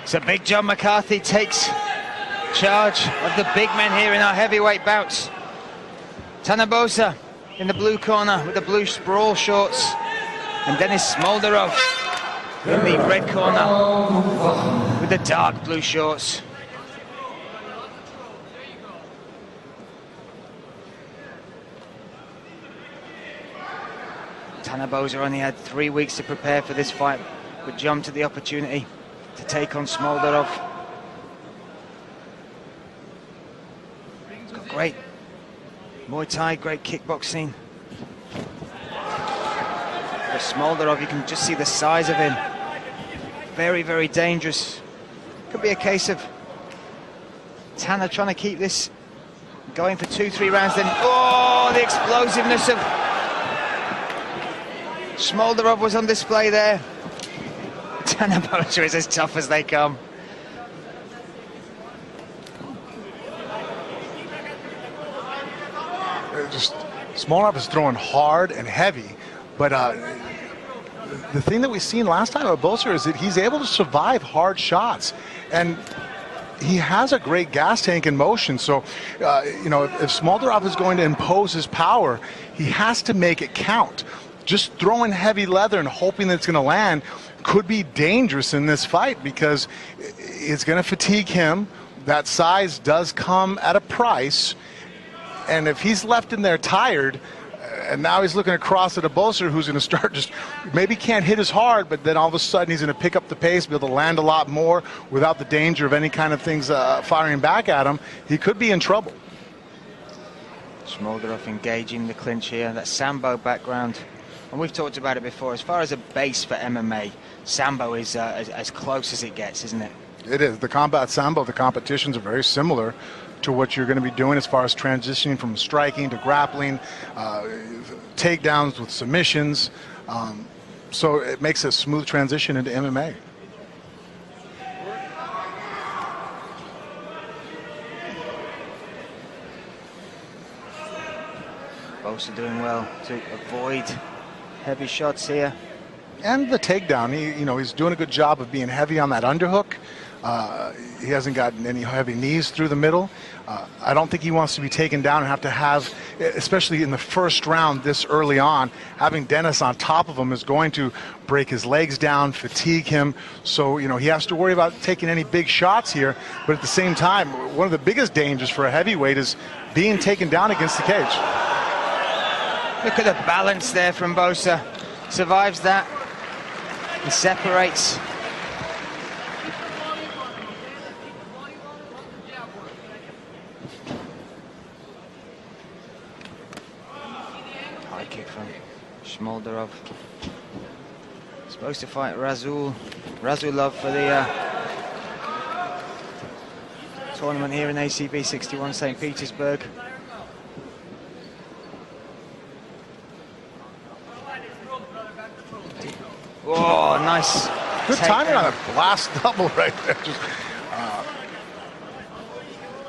So Big John McCarthy takes charge of the big men here in our heavyweight bouts. Tanner Bosser in the blue corner with the blue sprawl shorts, and Dennis Smoldarев in the red corner with the dark blue shorts. Tanner Bosser only had 3 weeks to prepare for this fight, but jumped at the opportunity to take on Smoldarев. He's got great Muay Thai, great kickboxing. But Smoldarев, you can just see the size of him. Very, very dangerous. Could be a case of Tanner trying to keep this going for 2-3 rounds, then oh, the explosiveness of Smoldarев was on display there. Tanner Bosser is as tough as they come. Smoldaref is throwing hard and heavy, but the thing that we've seen last time with Bosser is that he's able to survive hard shots, and he has a great gas tank in motion. So, you know, if Smoldaref is going to impose his power, he has to make it count. Just throwing heavy leather and hoping that it's going to land could be dangerous in this fight, because it's going to fatigue him. That size does come at a price, and if he's left in there tired, and now he's looking across at a Bosser who's going to start just, maybe can't hit as hard, but then all of a sudden he's going to pick up the pace, be able to land a lot more without the danger of any kind of things firing back at him, he could be in trouble. Smoldaref engaging the clinch here, that Sambo background. And we've talked about it before, as far as a base for MMA, Sambo is as close as it gets, isn't it? It is. The combat Sambo, the competitions are very similar to what you're going to be doing as far as transitioning from striking to grappling, takedowns with submissions. So it makes a smooth transition into MMA. Bosser doing well to avoid heavy shots here. And the takedown, he's doing a good job of being heavy on that underhook. He hasn't gotten any heavy knees through the middle. I don't think he wants to be taken down and have to have, especially in the first round this early on, having Dennis on top of him is going to break his legs down, fatigue him. So, he has to worry about taking any big shots here. But at the same time, one of the biggest dangers for a heavyweight is being taken down against the cage. Look at the balance there from Bosser. Survives that and separates. High kick from Smoldarев. Supposed to fight Razulov for the tournament here in ACB 61 St. Petersburg. Oh, nice. Good timing on a blast double right there.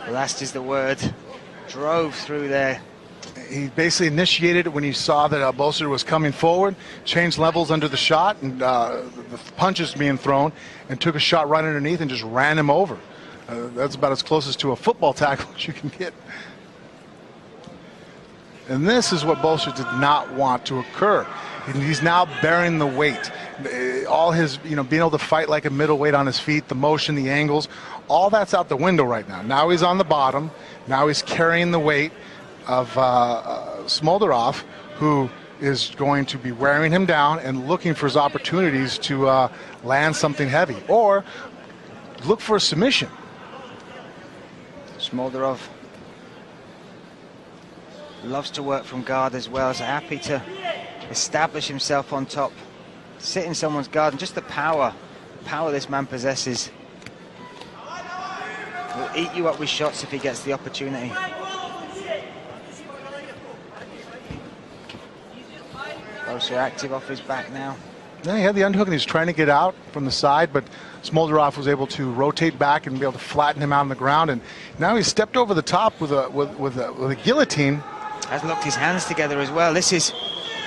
Blast is the word. Drove through there. He basically initiated it when he saw that Bosser was coming forward, changed levels under the shot, and the punches being thrown, and took a shot right underneath and just ran him over. That's about as close as to a football tackle as you can get. And this is what Bosser did not want to occur. He's now bearing the weight. All his, being able to fight like a middleweight on his feet, the motion, the angles, all that's out the window right now. Now he's on the bottom. Now he's carrying the weight of Smoldaref, who is going to be wearing him down and looking for his opportunities to land something heavy or look for a submission. Smoldaref loves to work from guard as well, so happy to establish himself on top, sit in someone's guard, and just the power this man possesses. Will eat you up with shots if he gets the opportunity. Bosser active off his back now. Yeah, he had the underhook and he's trying to get out from the side, but Smoldaref was able to rotate back and be able to flatten him out on the ground, and now he's stepped over the top with a guillotine. Has locked his hands together as well. This is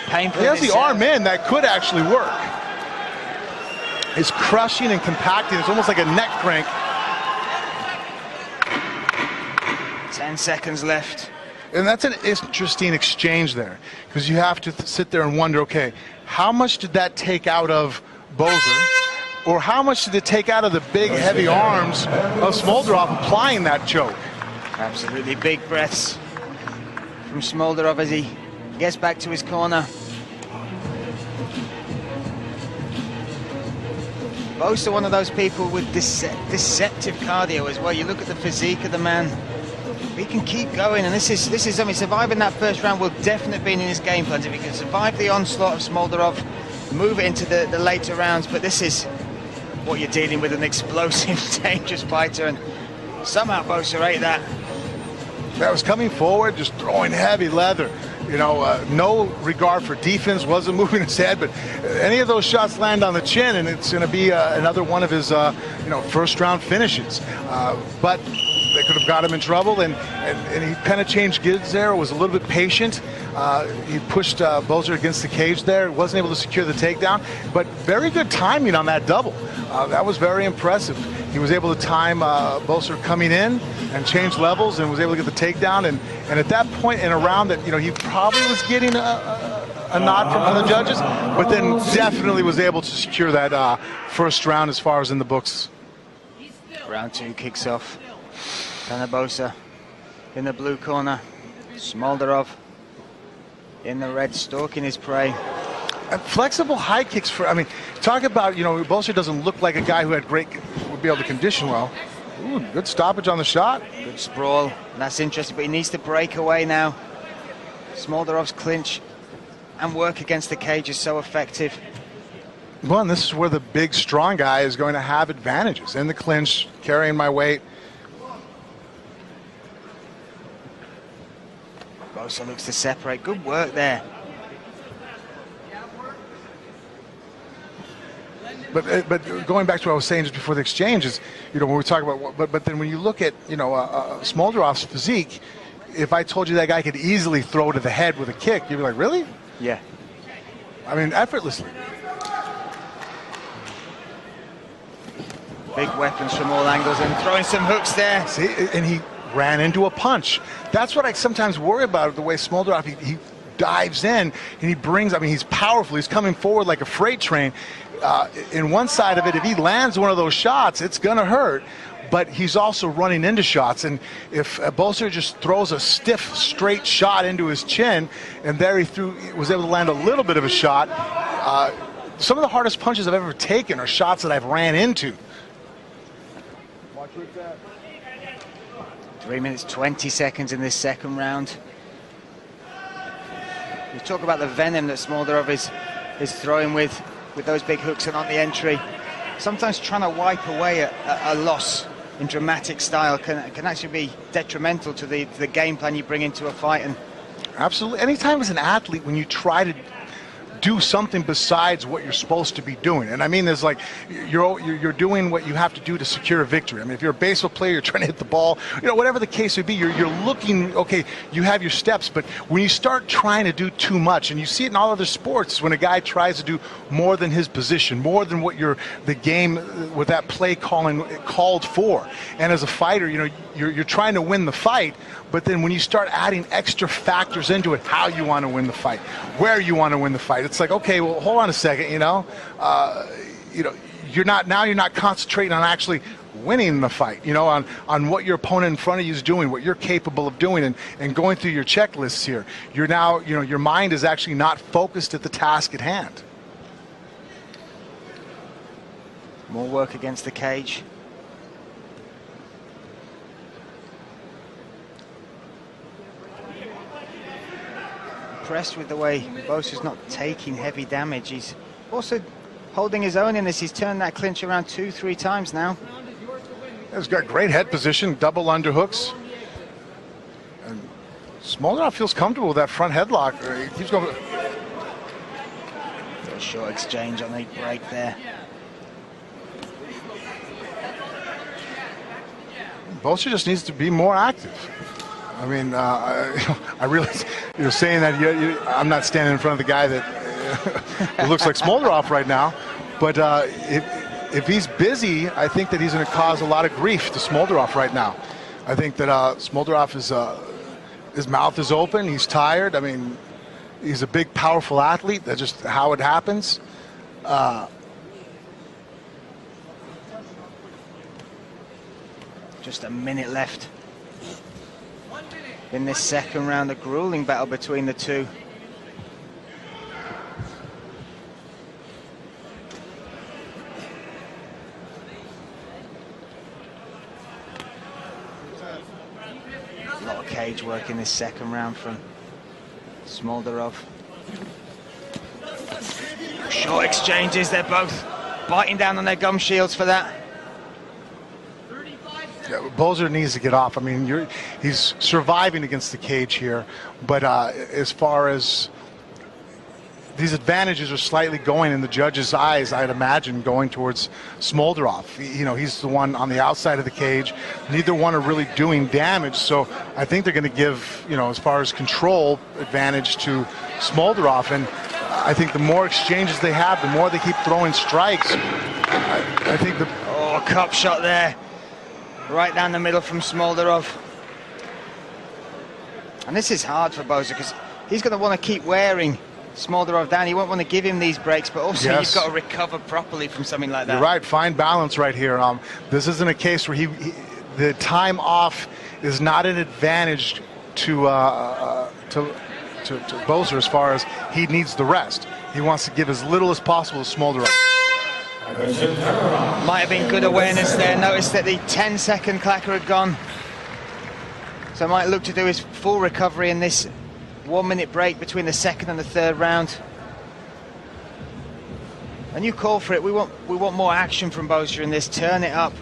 painful. He has the arm in that could actually work. is crushing and compacting. It's almost like a neck crank. 10 seconds left. And that's an interesting exchange there, because you have to sit there and wonder, okay, how much did that take out of Bosser, or how much did it take out of the big, heavy arms of Smoldarев applying that choke? Absolutely big breaths from Smoldarев as he gets back to his corner. Bosser, one of those people with deceptive cardio as well. You look at the physique of the man. He can keep going, and this is I mean, surviving that first round will definitely be in his game plan. If he can survive the onslaught of Smoldarев, move it into the later rounds, but this is what you're dealing with, an explosive, dangerous fighter, and somehow Bosser ate that. That was coming forward, just throwing heavy leather. You know, no regard for defense, wasn't moving his head, but any of those shots land on the chin, and it's going to be another one of his, you know, first-round finishes. But they could have got him in trouble, and he kind of changed gears there, was a little bit patient. He pushed Bosser against the cage there, wasn't able to secure the takedown, but very good timing on that double. That was very impressive. He was able to time Bosser coming in and change levels, and was able to get the takedown, and at that point in a round that, you know, he probably was getting a nod from the judges, but then definitely was able to secure that first round as far as in the books. Round 2 kicks off. Tanner Bosser in the blue corner, Smoldarев in the red, stalking his prey. And flexible high kicks for, I mean, talk about, you know, Bosser doesn't look like a guy who would be able to condition well. Ooh, good stoppage on the shot. Good sprawl, and that's interesting, but he needs to break away now. Smoldarev's clinch and work against the cage is so effective. Well, and this is where the big, strong guy is going to have advantages. In the clinch, carrying my weight. Bosser looks to separate. Good work there. But going back to what I was saying just before the exchange is, you know, when we talk about, but then when you look at, you know, Smoldarev's physique, if I told you that guy could easily throw to the head with a kick, you'd be like, really? Yeah. I mean, effortlessly. Big weapons from all angles and throwing some hooks there. See, and he ran into a punch. That's what I sometimes worry about, the way Smoldarев, he dives in and he brings, I mean, he's powerful. He's coming forward like a freight train. In one side of it, if he lands one of those shots, it's going to hurt. But he's also running into shots. And if Bosser just throws a stiff, straight shot into his chin, and there he was able to land a little bit of a shot, some of the hardest punches I've ever taken are shots that I've ran into. 3 minutes, 20 seconds in this second round. We talk about the venom that Smoldarев is throwing with those big hooks and on the entry. Sometimes trying to wipe away a loss in dramatic style can actually be detrimental to the game plan you bring into a fight. And absolutely, anytime as an athlete, when you try to do something besides what you're supposed to be doing, and I mean, there's like you're doing what you have to do to secure a victory. I mean, if you're a baseball player, you're trying to hit the ball, you know, whatever the case may be, you're looking, okay, you have your steps, but when you start trying to do too much, and you see it in all other sports, when a guy tries to do more than his position, more than what the game with that play called for, and as a fighter, you know, you're trying to win the fight, but then when you start adding extra factors into it, how you want to win the fight, where you want to win the fight, it's like, okay, well, hold on a second, you know, you're not concentrating on actually winning the fight, you know, on what your opponent in front of you is doing, what you're capable of doing, and going through your checklists here. You're now, you know, your mind is actually not focused at the task at hand. more work against the cage. Impressed with the way Bosser's not taking heavy damage. He's also holding his own in this. He's turned that clinch around 2-3 times now. He's got great head position, double underhooks. And Smoldaref feels comfortable with that front headlock. He keeps going. A short exchange on the break there. Bosser just needs to be more active. I mean, I realize you're saying that I'm not standing in front of the guy that who looks like Smoldaref right now, but if he's busy, I think that he's going to cause a lot of grief to Smoldarев right now. I think that Smoldaref is, his mouth is open, he's tired. I mean, he's a big, powerful athlete. That's just how it happens. Just a minute left in this second round, a grueling battle between the two. A lot of cage work in this second round from Smoldarев. Short exchanges, they're both biting down on their gum shields for that. Yeah, Bosser needs to get off. I mean, he's surviving against the cage here, but as far as these advantages are slightly going in the judge's eyes, I'd imagine, going towards Smoldaref. You know, he's the one on the outside of the cage. Neither one are really doing damage, so I think they're going to give, you know, as far as control, advantage to Smoldaref. And I think the more exchanges they have, the more they keep throwing strikes. I think the... Oh, cup shot there. Right down the middle from Smoldaref. And this is hard for Bosser because he's going to want to keep wearing Smoldaref down. He won't want to give him these breaks, but also yes, you've got to recover properly from something like that. You're right, fine balance right here. This isn't a case where the time off is not an advantage to Bosser as far as he needs the rest. He wants to give as little as possible to Smoldaref. Might have been good awareness there. Notice that the 10-second clacker had gone. So might look to do his full recovery in this 1 minute break between the second and the third round. And you call for it. We want more action from Bosser in this. Turn it up.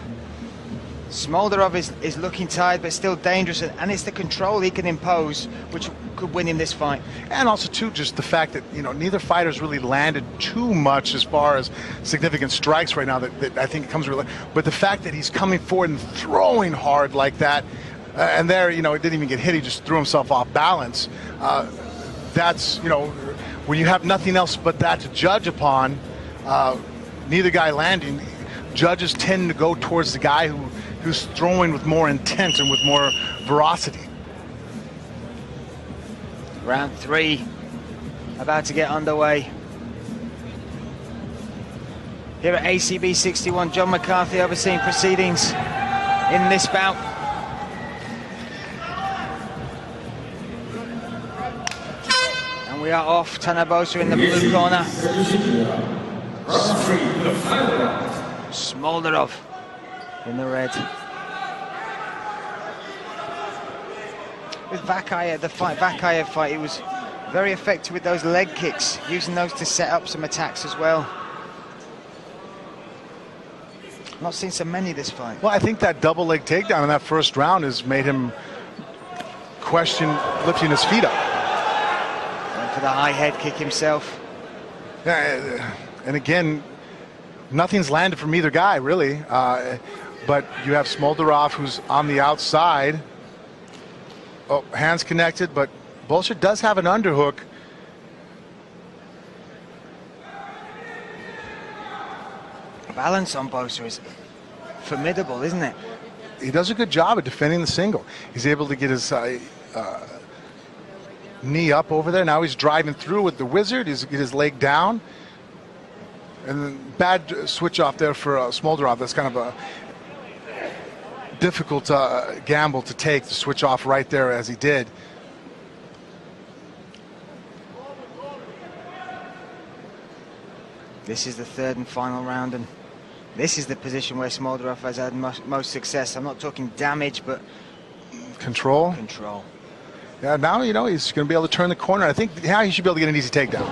Smoldaref is looking tired but still dangerous, and it's the control he can impose which could win him this fight. And also too, just the fact that, you know, neither fighter's really landed too much as far as significant strikes right now that I think comes really, but the fact that he's coming forward and throwing hard like that, and there, you know, it didn't even get hit, he just threw himself off balance. That's, you know, when you have nothing else but that to judge upon, neither guy landing, judges tend to go towards the guy who's throwing with more intent and with more veracity. Round 3 about to get underway. Here at ACB 61, John McCarthy overseeing proceedings in this bout. And we are off. Tanner Bosser in the blue corner. Smoldaref in the red. With Vakayev, the Vakayev fight, he was very effective with those leg kicks, using those to set up some attacks as well. Not seen so many this fight. Well, I think that double leg takedown in that first round has made him question lifting his feet up. Went for the high head kick himself. Yeah, and again, nothing's landed from either guy, really. But you have Smoldaref, who's on the outside. Oh, hands connected, but Bosser does have an underhook. Balance on Bosser is formidable, isn't it? He does a good job of defending the single. He's able to get his knee up over there. Now he's driving through with the wizard. He's get his leg down. And then bad switch off there for Smoldaref. That's kind of a difficult gamble to take, to switch off right there as he did. This is the third and final round, and this is the position where Smoldaref has had most success. I'm not talking damage, but control. Control. Yeah, now, you know, he's going to be able to turn the corner. I think now he should be able to get an easy takedown.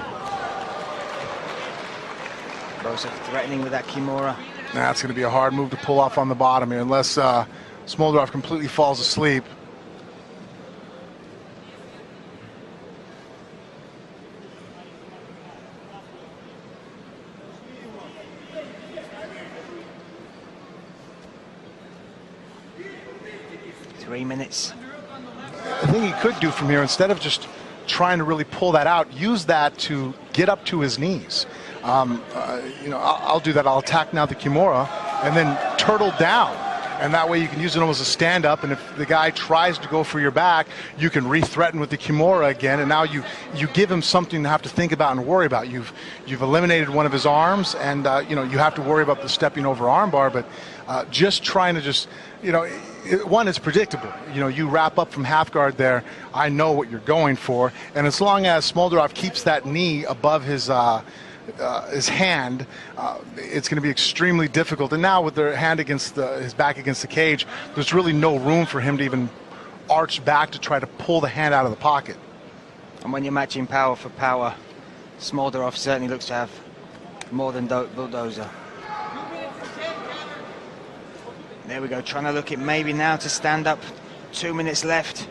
Bosser threatening with that Kimura. That's going to be a hard move to pull off on the bottom here, unless Smoldaref completely falls asleep. Three minutes. The thing he could do from here, instead of just trying to really pull that out, use that to get up to his knees. you know, I'll do that. I'll attack now the Kimura and then turtle down. And that way you can use it almost as a stand-up, and if the guy tries to go for your back, you can re-threaten with the Kimura again, and now you give him something to have to think about and worry about. You've eliminated one of his arms, and you know, you have to worry about the stepping over armbar, but just trying to just, you know, one, it's predictable. You know, you wrap up from half guard there, I know what you're going for, and as long as Smoldaref keeps that knee above his hand, it's going to be extremely difficult. And now with their hand against his back against the cage, there's really no room for him to even arch back to try to pull the hand out of the pocket. And when you're matching power for power, Smoldaref certainly looks to have more than Bulldozer. There we go, trying to look at maybe now to stand up. 2 minutes left.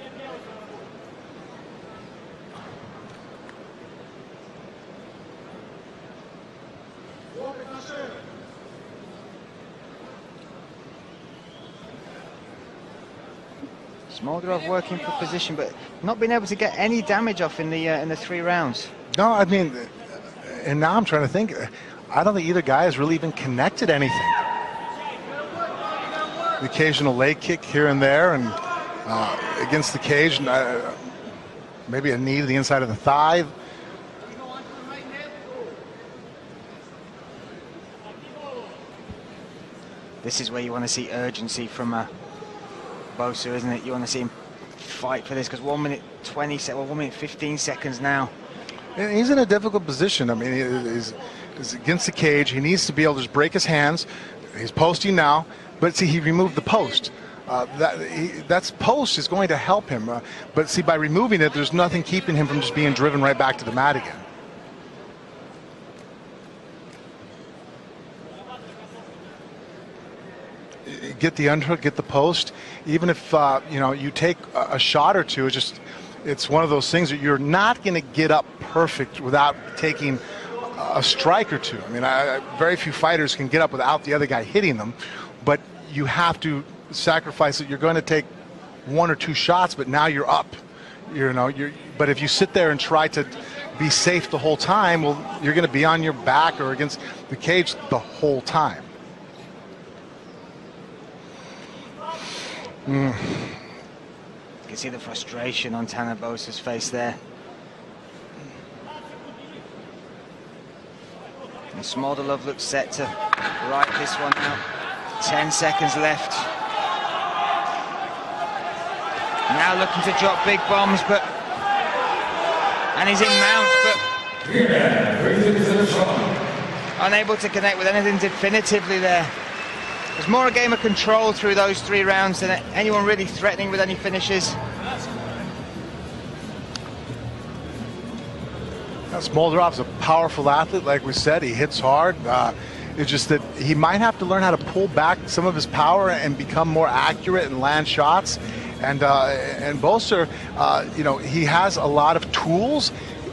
Smoldaref working for position, but not being able to get any damage off in the 3 rounds. No, I mean, and now I'm trying to think. I don't think either guy has really even connected anything. The occasional leg kick here and there, and against the cage, maybe a knee to the inside of the thigh. This is where you want to see urgency from Bosser, isn't it? You want to see him fight for this, because 1 minute 20 seconds, well, 1 minute 15 seconds now. And he's in a difficult position. I mean, he's against the cage. He needs to be able to just break his hands. He's posting now, but see, he removed the post. That's post is going to help him. But see, by removing it, there's nothing keeping him from just being driven right back to the mat again. Get the underhook, get the post. Even if you know, you take a shot or two, it's one of those things that you're not going to get up perfect without taking a strike or two. I mean, very few fighters can get up without the other guy hitting them, but you have to sacrifice it. You're going to take 1 or 2 shots, but now you're up. You know, but if you sit there and try to be safe the whole time, well, you're going to be on your back or against the cage the whole time. You can see the frustration on Tanner Bosser's face there. And Smoldaref looks set to write this one out. 10 seconds left. Now looking to drop big bombs, and he's in mounts, but unable to connect with anything definitively there. There's more a game of control through those 3 rounds than anyone really threatening with any finishes. Smoldaref's a powerful athlete, like we said. He hits hard. It's just that he might have to learn how to pull back some of his power and become more accurate and land shots. And Bosser, you know, he has a lot of tools.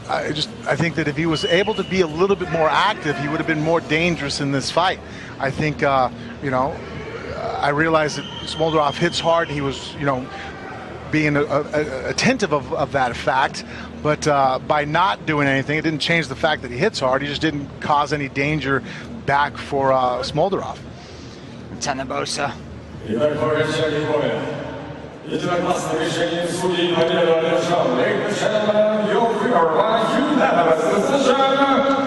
I think that if he was able to be a little bit more active, he would have been more dangerous in this fight. I think, you know, I realized that Smoldaref hits hard. He was, you know, being attentive of that fact. But by not doing anything, it didn't change the fact that he hits hard. He just didn't cause any danger back for Smoldaref. Tanner Bosser. Ladies and gentlemen, your winner by unanimous decision,